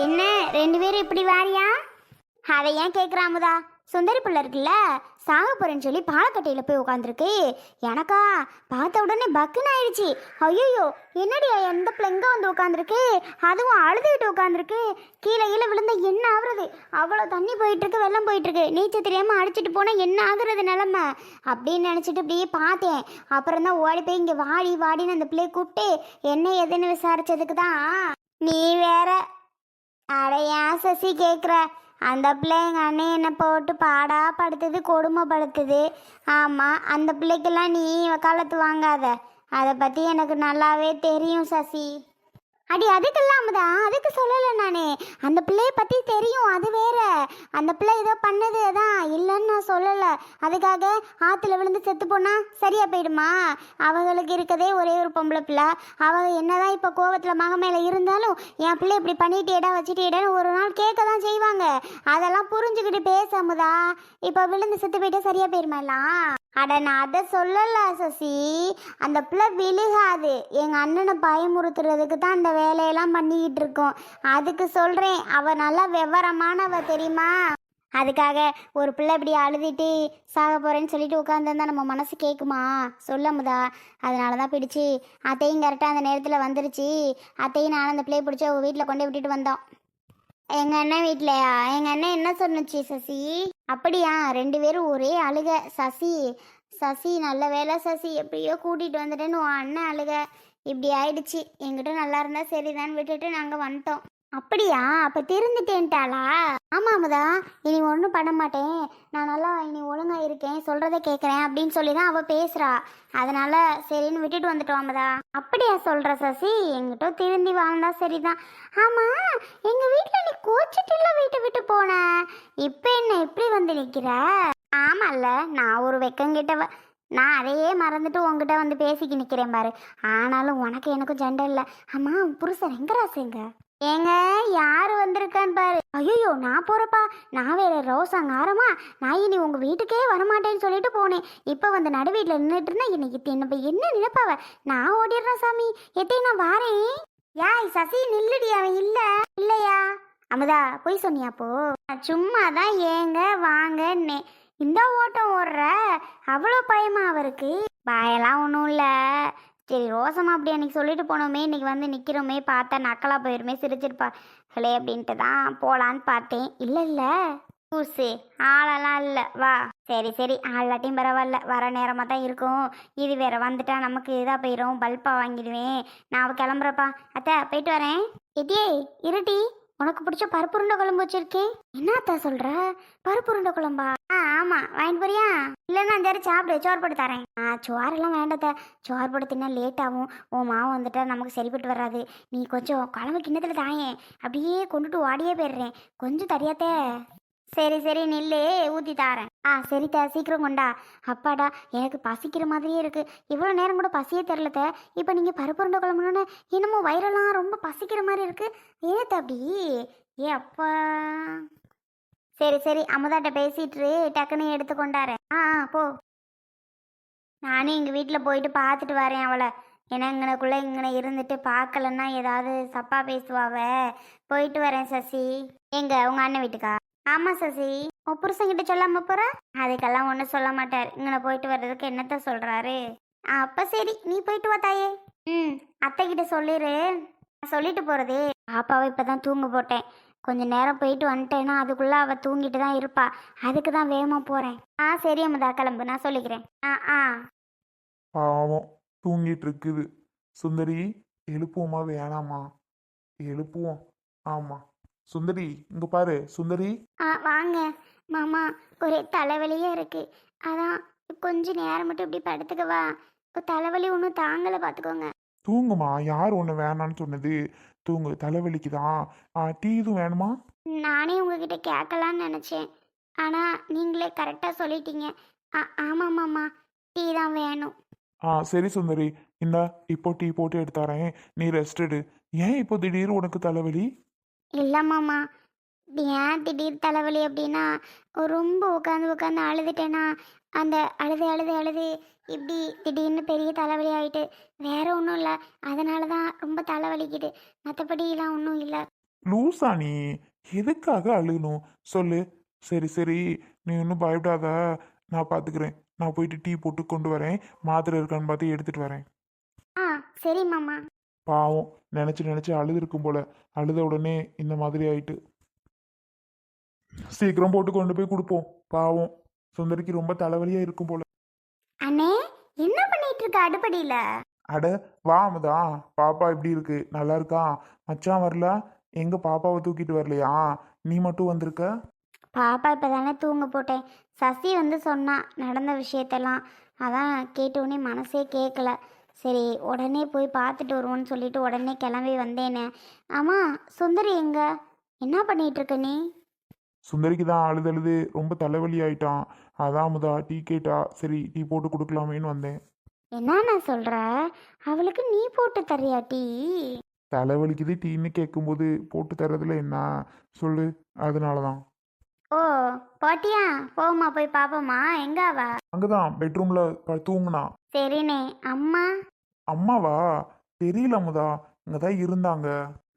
என்ன ரெண்டு பேரும் இப்படி வாரியா? அதை ஏன் கேட்குறாமுதா? சுந்தரி பிள்ளை இருக்குல்ல, சாக போறேன்னு சொல்லி பாலக்கட்டையில் போய் உட்காந்துருக்கு. எனக்கா பார்த்த உடனே பக்குன்னு ஆயிடுச்சு. ஐயோ, என்னடி எந்த பிள்ளைங்க வந்து உட்காந்துருக்கு, அதுவும் அழுதுகிட்டு உட்காந்துருக்கு. கீழே கீழே விழுந்தா என்ன ஆகுறது? அவ்வளோ தண்ணி போயிட்டு இருக்கு, வெள்ளம் போயிட்டு இருக்கு. நீச்சல் தெரியாமல் அடிச்சிட்டு போனால் என்ன ஆகுறது நிலமை அப்படின்னு நினச்சிட்டு இப்படியே பார்த்தேன். அப்புறம் தான் ஓடி போய் இங்கே வாடி வாடின்னு அந்த பிள்ளையை கூப்பிட்டு என்ன எதுன்னு விசாரிச்சதுக்கு தான் நீ வேற. அட ஏன் சசி கேட்குற? அந்த பிள்ளை எங்கள் அண்ணன் என்னை போட்டு பாடா படுத்துது, கொடுமைப்படுத்துது. ஆமாம், அந்த பிள்ளைக்கெல்லாம் நீ வக்காலத்து வாங்காத. அதை பற்றி எனக்கு நல்லாவே தெரியும் சசி. அடி அதுக்கெல்லாம் தான், அதுக்கு சொல்லலை நானே. அந்த பிள்ளைய பற்றி தெரியும், அது வேற. அந்த பிள்ளை ஏதோ பண்ணது அதான் இல்லைன்னு நான் சொல்லலை. அதுக்காக ஆற்றுல விழுந்து செத்து போனா சரியா போயிடுமா? அவங்களுக்கு இருக்கதே ஒரே ஒரு பொம்பளை பிள்ளை. அவங்க என்னதான் இப்போ கோவத்தில் மக மேலே இருந்தாலும் என் பிள்ளை இப்படி பண்ணிட்டேடா வச்சுட்டேடான்னு ஒரு நாள் கேட்க தான் செய்வாங்க. அதெல்லாம் புரிஞ்சுக்கிட்டு பேசாமுதா. இப்போ விழுந்து செத்து போயிட்டா சரியா போயிடுமா எல்லாம்? அட நான் அதை சொல்லல சசி. அந்த பிள்ளை விழுகாது. எங்கள் அண்ணனை பயமுறுத்துறதுக்கு தான் அந்த வேலையெல்லாம் பண்ணிக்கிட்டு இருக்கோம். அதுக்கு சொல்கிறேன். அவள் நல்லா விவரமானவ தெரியுமா? அதுக்காக ஒரு பிள்ளை இப்படி அழுதுட்டு சாக போகிறேன்னு சொல்லிட்டு உட்காந்துருந்தா நம்ம மனசு கேட்குமா? சொல்லாமுதா. அதனால தான் பிடிச்சி அத்தையும் கரெக்டாக அந்த நேரத்தில் வந்துருச்சு. அத்தையும் நான் அந்த பிள்ளையை பிடிச்சி அவங்க வீட்டில் கொண்டு விட்டுட்டு வந்தோம். எங்கள் அண்ணன் வீட்லையா? எங்கள் அண்ணன் என்ன சொன்னுச்சு சசி? அப்படியா? ரெண்டு பேரும் ஒரே அழுக. சசி நல்ல வேலை சசி, எப்படியோ கூட்டிகிட்டு வந்துட்டேன்னு உன் அண்ணன் அழுக. இப்படி ஆயிடுச்சு. எங்கிட்ட நல்லா இருந்தால் சரிதான் விட்டுட்டு நாங்கள் வந்துட்டோம். அப்படியா? அப்போ திருந்துட்டேன்ட்டாளா? ஆமாமுதா, இனி ஒன்றும் பண்ண மாட்டேன், நான் நல்லா இனி ஒழுங்காக இருக்கேன், சொல்கிறத கேட்குறேன் அப்படின்னு சொல்லி தான் அவள் பேசுகிறா. அதனால் சரின்னு விட்டுட்டு வந்துட்டோம்தா. அப்படியா சொல்கிற சசி? எங்கிட்ட திருந்தி வாழ்ந்தா சரிதான். ஆமாம், எங்கள் வீட்டில் நீ கோச்சிட்டுல வீட்டை விட்டு போன, இப்போ என்ன இப்படி வந்து நிற்கிற? ஆமாம்ல, நான் ஒரு வெக்கங்கிட்ட நான் அதையே மறந்துட்டு உங்ககிட்ட வந்து பேசிக்கி நிற்கிறேன் பாரு. ஆனாலும் உனக்கு எனக்கும் சண்டை இல்லை. ஆமாம், புருஷன் எங்கராசுங்க? ஏங்க யார் வந்திருக்கான்னு பாரு. ஐயோ, நான் போகிறப்பா. நான் வேற ரோசாங்காரமா, நான் இனி உங்கள் வீட்டுக்கே வரமாட்டேன்னு சொல்லிட்டு போனேன். இப்போ வந்து நடு வீட்டில் நின்றுட்டு இருந்தா இன்னைக்கு என்ன நினைப்பாவ? நான் ஓடிடுறேன் சாமி. எத்தே நான் வாரேன். யாய் சசி நில்லுடி. அவன் இல்லை இல்லையா? அமுதா போய் சொன்னியாப்போ? சும்மா தான் ஏங்க வாங்கன்னே. இந்த ஓட்டம் ஓடுற அவ்வளோ பயமா அவருக்கு? பயெல்லாம் ஒன்றும் இல்லை. சரி, ரோசமா அப்படி அன்றைக்கி சொல்லிட்டு போனோமே, இன்றைக்கி வந்து நிற்கிறோமே, பார்த்தா நக்கலாக போயிருமே, சிரிச்சிருப்பாங்களே அப்படின்ட்டு தான் போகலான்னு பார்த்தேன். இல்லை பூசு ஆளெல்லாம் இல்லை, வா. சரி ஆளாட்டையும் பரவாயில்ல, வர நேரமாக தான் இருக்கும். இது வேற வந்துட்டா நமக்கு இதாக போயிடும், பல்பாக வாங்கிடுவேன். நான் கிளம்புறப்பா. அத்தை போயிட்டு வரேன். எட்டியே இருட்டி, உனக்கு பிடிச்ச பருப்புருண்டை குழம்பு வச்சிருக்கேன். என்னத்தா சொல்கிற? பருப்புருண்டை குழம்பா? ஆமாம், வாங்கிட்டு போறியா? இல்லைன்னா அந்த சாப்பிடு, சோறு போட்டு தரேன். சோறெல்லாம் வேண்டாத்த, சோறு போட்டு தின்னா லேட் ஆகும். உன் மாவு வந்துட்டா நமக்கு சரிப்பட்டு வராது. நீ கொஞ்சம் குழம்பு கிண்ணத்தில் தாயேன், அப்படியே கொண்டுட்டு ஓடியே போயிடுறேன். கொஞ்சம் தரியாத்தே. சரி நில்லு, ஊற்றி தாரேன். சரித்தா, சீக்கிரம் கொண்டா. அப்பாடா, எனக்கு பசிக்கிற மாதிரியே இருக்குது. இவ்வளோ நேரம் கூட பசியே தெரிலத்த. இப்போ நீங்கள் பருப்புருண்டை குழம்புன்னு என்னமோ வயிறெல்லாம் ரொம்ப பசிக்கிற மாதிரி இருக்குது. ஏத்த அப்படி? ஏ அப்பா. சரி அமுதாட்ட பேசிட்டு டக்குன்னு எடுத்து கொண்டாரேன். போ. நானும் எங்கள் வீட்டில் போயிட்டு பார்த்துட்டு வரேன் அவளை. ஏன்னா இங்கனக்குள்ளே இங்கே இருந்துட்டு பார்க்கலன்னா ஏதாவது தப்பா பேசுவாவ. போயிட்டு வரேன் சசி. எங்க உங்கள் அண்ணன் வீட்டுக்கா? ஆமாம் சசி. உன் புருஷங்கிட்ட சொல்லாமல் போகிற? அதுக்கெல்லாம் ஒன்றும் சொல்ல மாட்டார். இங்கே போயிட்டு வர்றதுக்கு என்னத்த சொல்கிறாரு? அப்போ சரி, நீ போயிட்டு வா தாயே. அத்தைக்கிட்ட சொல்லிடு. சொல்லிட்டு போகிறதே. பாப்பாவை இப்போ தான் தூங்க போட்டேன். கொஞ்சம் நேரம் போயிட்டு வந்துட்டேன்னா அதுக்குள்ளே அவள் தூங்கிட்டு தான் இருப்பா. அதுக்கு தான் வேகமாக போகிறேன். சரி அம்மதா, கிளம்பு, நான் சொல்லிக்கிறேன். பாவம் தூங்கிட்டு இருக்குது. சுந்தரி எழுப்புவோமா வேணாமா? எழுப்புவோம். ஆமா சுந்தரி, இங்க பாரு சுந்தரி. வாங்க மாமா, ஒரே தலைவலியே இருக்கு. அதான் கொஞ்ச நேரம் மட்டும் இப்படி படுத்துக்கவா? இப்போ தலைவலி ஒன்றும் தாங்கலை, பார்த்துக்கோங்க. தூங்குமா, யார் ஒன்று வேணான்னு சொன்னது? தூங்கு, தலைவலிக்கு தான். டீ இதுவும் வேணுமா? நானே உங்ககிட்ட கேட்கலான்னு நினச்சேன், ஆனால் நீங்களே கரெக்டாக சொல்லிட்டீங்க. ஆமாம் மாமா, டீ தான் வேணும். சரி சுந்தரி, இந்த இப்போ டீ போட்டு எடுத்தாரேன், நீ ரெஸ்ட் எடு. ஏன் இப்போ திடீர்னு உனக்கு தலைவலி? இல்லை மாமா, ஏன் திடீர் தலைவலி அப்படின்னா, ரொம்ப உட்காந்து அழுதுட்டேன்னா, அந்த அழுது இப்படி திடீர்னு பெரிய தலைவலி ஆகிட்டு. வேற ஒன்றும் இல்லை, அதனால தான் ரொம்ப தலைவலிக்குது. மற்றபடிலாம் ஒன்றும் இல்லை. லூசா நீ? எதுக்காக அழுகணும் சொல்லு. சரி சரி, நீ ஒன்றும் பயப்படாத, நான் பார்த்துக்கிறேன். நான் போயிட்டு டீ போட்டு கொண்டு வரேன், மாத்திரை இருக்கான்னு பார்த்து எடுத்துட்டு வரேன். ஆ சரி மாமா. பாவம், நினச்சி நினச்சி அழுது இருக்கும் போல. அழுத உடனே இந்த மாதிரி ஆயிட்டு. சீக்கிரம் போட்டு கொண்டு போய் கொடுப்போம். பாவம், சுந்தரிக்கு ரொம்ப தலைவலியா இருக்கும் போல. அண்ணே, என்ன பண்ணிட்டு இருக்க அடுப்படியில? அட வா அமுதா, பாப்பா எப்படி இருக்கு? நல்லா இருக்கா? மச்சான் வரல? எங்க பாப்பாவை தூக்கிட்டு வரலையா? நீ மட்டும் வந்திருக்க? பாப்பா இப்போ தானே தூங்க போட்டேன். சசி வந்து சொன்னா நடந்த விஷயத்தெல்லாம். அதான் கேட்டோடனே மனசே கேட்கல. சரி உடனே போய் பார்த்துட்டு வருவோன்னு சொல்லிட்டு உடனே கிளம்பி வந்தேனே. ஆமாம், சுந்தரி எங்க? என்ன பண்ணிட்டு இருக்க நீ? சுந்தரிக்கு தான் அழுது அழுது ரொம்ப தலைவலி ஆயிட்டான். அதான் அமுதா டீ கேட்டா, சரி டீ போட்டு கொடுக்கலாமேன்னு வந்தேன். என்னண்ணா சொல்கிற? அவளுக்கு நீ போட்டு தரியா டீ? தலைவலிக்குது டீன்னு கேட்கும்போது போட்டு தர்றதுல என்ன சொல்லு. அதனால தான். ஓ, போட்டியா? போமா போய் பாப்போமா, எங்க அவ? அங்கதான் பெட்ரூம்ல தூங்குனா. சரிண்ணே. அம்மா? அம்மாவா? தெரியல அமுதா, இங்கதான் இருந்தாங்க.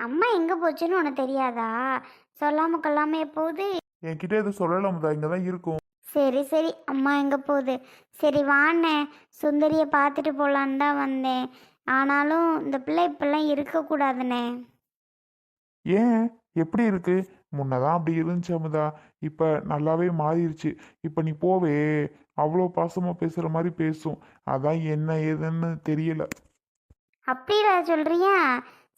அம்மா எங்க போச்சுன்னு உனக்கு தெரியாதா? சொல்லாம கொள்ளாம எப்போகுது? என்கிட்ட எதுவும் சொல்லல அமுதா, இங்கதான் இருக்கும். சரி சரி, அம்மா எங்கே போகுது? சரி வாண்ணே, சுந்தரியை பார்த்துட்டு போகலான்னு தான் வந்தேன். ஆனாலும் இந்த பிள்ளை இப்பெல்லாம் இருக்கக்கூடாதுண்ணே. ஏன்? எப்படி இருக்கு? முன்னதான் அப்படி இருந்துச்சு அமுதா, இப்ப நல்லாவே மாறிடுச்சு. இப்ப நீ போவே, அவ்வளோ பாசமா பேசுற மாதிரி பேசும். அதான் என்ன ஏதுன்னு தெரியல. அப்படிடா சொல்கிறியா?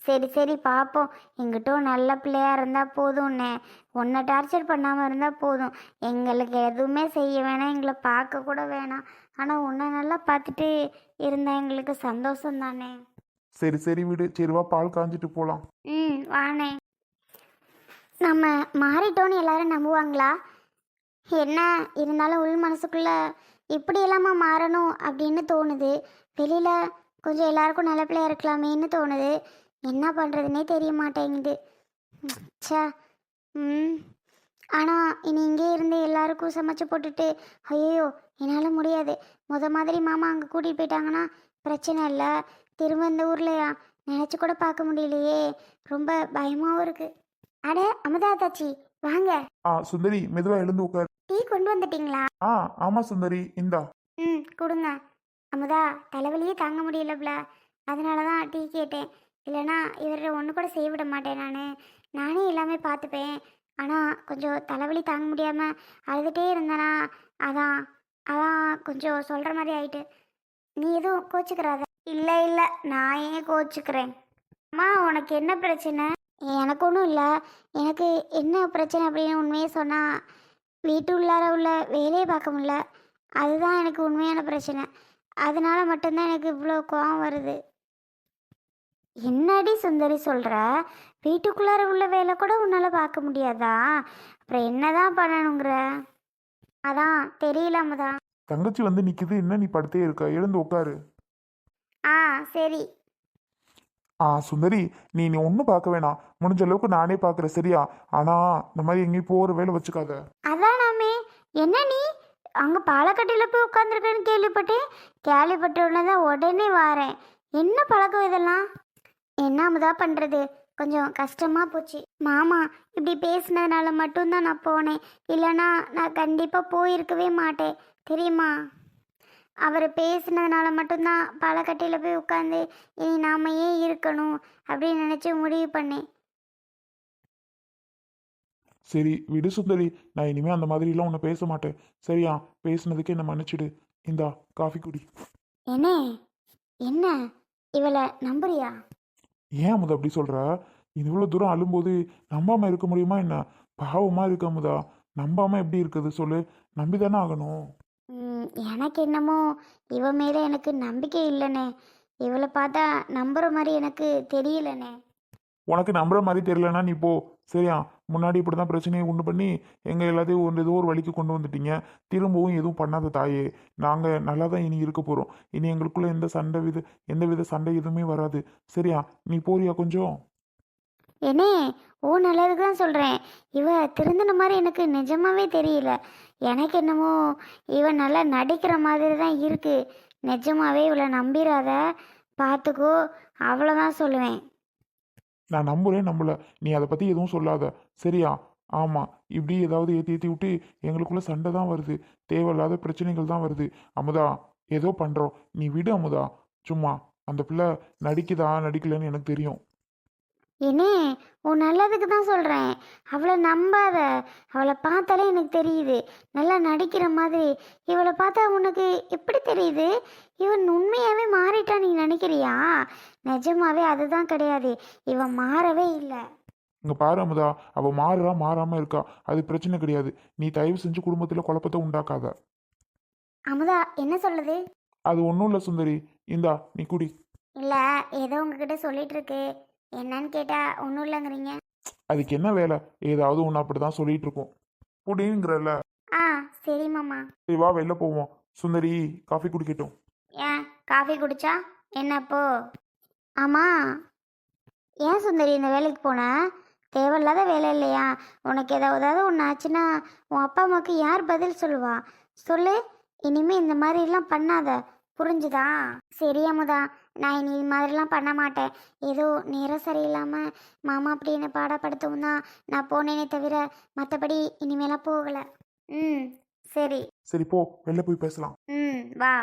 சரி சரி பார்ப்போம். எங்கிட்டும் நல்ல பிள்ளையா இருந்தால் போதும்ண்ணே. உன்னை டார்ச்சர் பண்ணாமல் இருந்தால் போதும். எங்களுக்கு எதுவுமே செய்ய வேணாம், எங்களை பார்க்க கூட வேணாம். ஆனால் உன்னை நல்லா பார்த்துட்டு இருந்தால் எங்களுக்கு சந்தோஷம் தானே. சரி சரி விடு, சரிவா பால் காஞ்சிட்டு போலாம். ம் வாண்ணே. நம்ம மாறிட்டோன்னு எல்லாரும் நம்புவாங்களா? என்ன இருந்தாலும் உள் மனசுக்குள்ள இப்படி எல்லாமா மாறணும் அப்படின்னு தோணுது. வெளியில் கொஞ்சம் எல்லாருக்கும் நல்ல பிள்ளையா இருக்கலாமேன்னு தோணுது. என்ன பண்ணுறதுனே தெரிய மாட்டேங்குது. ச்சே. ம். ஆனால் இனி இங்கே இருந்து எல்லாருக்கும் சமைச்சு போட்டுட்டு ஐயோ என்னால் முடியாது. மாதிரி மாமா அங்கே கூட்டிகிட்டு போயிட்டாங்கன்னா பிரச்சனை இல்லை. திரும்ப இந்த ஊர்லையா நினச்சி கூட பார்க்க முடியலையே. ரொம்ப பயமாகவும் இருக்குது. அட அமுதா தாச்சி, வாங்க. சுந்தரி மெதுவா எழுந்து உட்கார். டீ கொண்டு வந்துட்டீங்களா? ஆமா சுந்தரி, இந்தா. ம் கொடுங்க. அமுதா, தலைவலியே தாங்க முடியலப்ல, அதனால தான் டீ கேட்டேன். இல்லைனா இவரை ஒன்று கூட செய்ய விட மாட்டேன். நானே எல்லாமே பார்த்துப்பேன். ஆனால் கொஞ்சம் தலைவலி தாங்க முடியாமல் அழுதுகிட்டே இருந்தேனா, அதான் அதான் கொஞ்சம் சொல்கிற மாதிரி ஆயிட்டு. நீ எதுவும் கோச்சிக்கிறாத. இல்லை இல்லை, நான் ஏன் கோச்சிக்கிறேன்? அம்மா, உனக்கு என்ன பிரச்சனை? எனக்கு ஒன்றும் இல்லை. எனக்கு என்ன பிரச்சனை அப்படின்னு உண்மையே சொன்னால் வீட்டு உள்ளார உள்ள வேலையை பார்க்க முடியல. அதுதான் எனக்கு உண்மையான பிரச்சனை. அதனால மட்டும்தான் எனக்கு இவ்வளோ கோவம் வருது. என்னடி சுந்தரி சொல்கிற? வீட்டுக்குள்ளார உள்ள வேலை கூட உன்னால் பார்க்க முடியாதா? அப்புறம் என்னதான் பண்ணணுங்கிற? அதான் தெரியலாமதா. தங்கச்சி வந்து நிக்குது, என்ன நீ படுத்தே இருக்க? எழுந்து உட்காரு. ஆ சரி. சுந்தரி, நீ நீ ஒன்றும் பார்க்க வேணாம். முடிஞ்ச அளவுக்கு நானே பார்க்குறேன், சரியா? ஆனா இந்த மாதிரி எங்கேயும் போகிற வேலை வச்சுக்காத. அதானாமே. என்ன நீ அங்கே பாலக்கட்டையில் போய் உட்காந்துருக்கேன்னு கேள்விப்பட்டேன். கேள்விப்பட்ட உடனே தான் உடனே வாரேன். என்ன பழக்கம் இதெல்லாம்? என்னமுதா பண்ணுறது? கொஞ்சம் கஷ்டமாக போச்சு. மாமா இப்படி பேசினதுனால மட்டும்தான் நான் போனேன். இல்லைனா நான் கண்டிப்பாக போயிருக்கவே மாட்டேன், தெரியுமா? அவர் பேசினதுனால மட்டும்தான் பாலக்கட்டையில் போய் உட்காந்து இனி நாம ஏன் இருக்கணும் அப்படின்னு நினச்சி முடிவு பண்ணேன். சரி விடு சுந்தரி, நான் இனிமே அந்த மாதிரிலாம் உன்னை பேச மாட்டேன், சரியா? பேசுனதுக்கு என்ன மன்னிச்சிடு. இந்தா காஃபி குடி. என்ன என்ன இவளை நம்புறியா? ஏன் அமுதா அப்படி சொல்ற? இவ்வளோ தூரம் அழும்போது நம்பாம இருக்க முடியுமா என்ன? பாவமா இருக்கு அமுதா. நம்பாம எப்படி இருக்குது சொல்லு? நம்பிதானே ஆகணும். எனக்கு என்னமோ இவ மேலே எனக்கு நம்பிக்கை இல்லைண்ணே. இவளை பார்த்தா நம்புற மாதிரி எனக்கு தெரியலண்ணே. உனக்கு நம்புற மாதிரி தெரியலன்னா நீ போ, சரியா? முன்னாடி இப்படி தான் பிரச்சனையை உண்டு பண்ணி எங்கள் எல்லாத்தையும் ஏதோ ஒரு வழிக்கு கொண்டு வந்துட்டீங்க. திரும்பவும் எதுவும் பண்ணாத தாயே. நாங்கள் நல்லா தான் இனி இருக்க போகிறோம். இனி எங்களுக்குள்ள எந்த வித சண்டை எதுவுமே வராது, சரியா? நீ போறியா கொஞ்சம்? என்னே, ஓ நல்லதுக்கு தான் சொல்கிறேன். இவ திருந்தின மாதிரி எனக்கு நிஜமாவே தெரியல. எனக்கு என்னமோ இவ நல்லா நடிக்கிற மாதிரி தான் இருக்குது. நிஜமாவே இவளை நம்பிடாத, பார்த்துக்கோ, அவ்வளோதான் சொல்லுவேன். நான் நம்புறேன் நம்பல, நீ அதை பற்றி எதுவும் சொல்லாத, சரியா? ஆமாம், இப்படி ஏதாவது ஏற்றி ஏற்றி விட்டு எங்களுக்குள்ள சண்டை தான் வருது, தேவையில்லாத பிரச்சனைகள் தான் வருது. அமுதா, ஏதோ பண்ணுறோம், நீ விடு அமுதா. சும்மா அந்த பிள்ளை நடிக்குதா நடிக்கலன்னு எனக்கு தெரியும். என்னே, உன் நல்லதுக்கு தான் சொல்கிறேன். அவளை நம்பாத. அவளை பார்த்தாலே எனக்கு தெரியுது நல்லா நடிக்கிற மாதிரி. இவளை பார்த்தா உனக்கு எப்படி தெரியுது? இவன் உண்மையாகவே மாறிட்டா நீ நினைக்கிறியா? நிஜமாவே அதுதான் கிடையாது. இவன் மாறவே இல்லை. இங்கே பாரு அமுதா, அவள் மாறுறா மாறாமல் இருக்கா, அது பிரச்சனை கிடையாது. நீ தயவு செஞ்சு குடும்பத்தில் குழப்பத்தை உண்டாக்காத. அமுதா என்ன சொல்லுது? அது ஒன்றும் இல்லை சுந்தரி, இந்தா நீ குடி. இல்லை, ஏதோ உங்ககிட்ட சொல்லிட்டு இருக்கு. என்னன்னு கேட்டால் ஒன்றும் இல்லைங்கிறீங்க. அதுக்கு என்ன வேலை? ஏதாவது ஒன்று அப்படி தான் சொல்லிட்டு இருக்கோம். குடிங்கிறல்ல. ஆ, சரி மாமா. சரி வா வெளில போவோம். சுந்தரி காஃபி குடிக்கட்டும். ஏன் காஃபி குடிச்சா என்னப்போ? ஆமாம், ஏன் சுந்தரி இந்த வேலைக்கு போன? தேவையில்லாத வேலை இல்லையா? உனக்கு ஏதாவது ஒன்று ஆச்சுன்னா உன் அப்பா அம்மாவுக்கு யார் பதில் சொல்லுவா? சொல்லு. இனிமே இந்த மாதிரிலாம் பண்ணாத, புரிஞ்சுதா? சரி அமுதா, நான் இனி இது மாதிரிலாம் பண்ண மாட்டேன். ஏதோ நேரம் சரியில்லாமல் மாமா அப்படி என்னை பாடப்படுத்தவும் தான் நான் போனேனே தவிர மற்றபடி இனிமேலாம் போகலை. ம், சரி. சரி போ, வெளில போய் பேசலாம். ம், வா.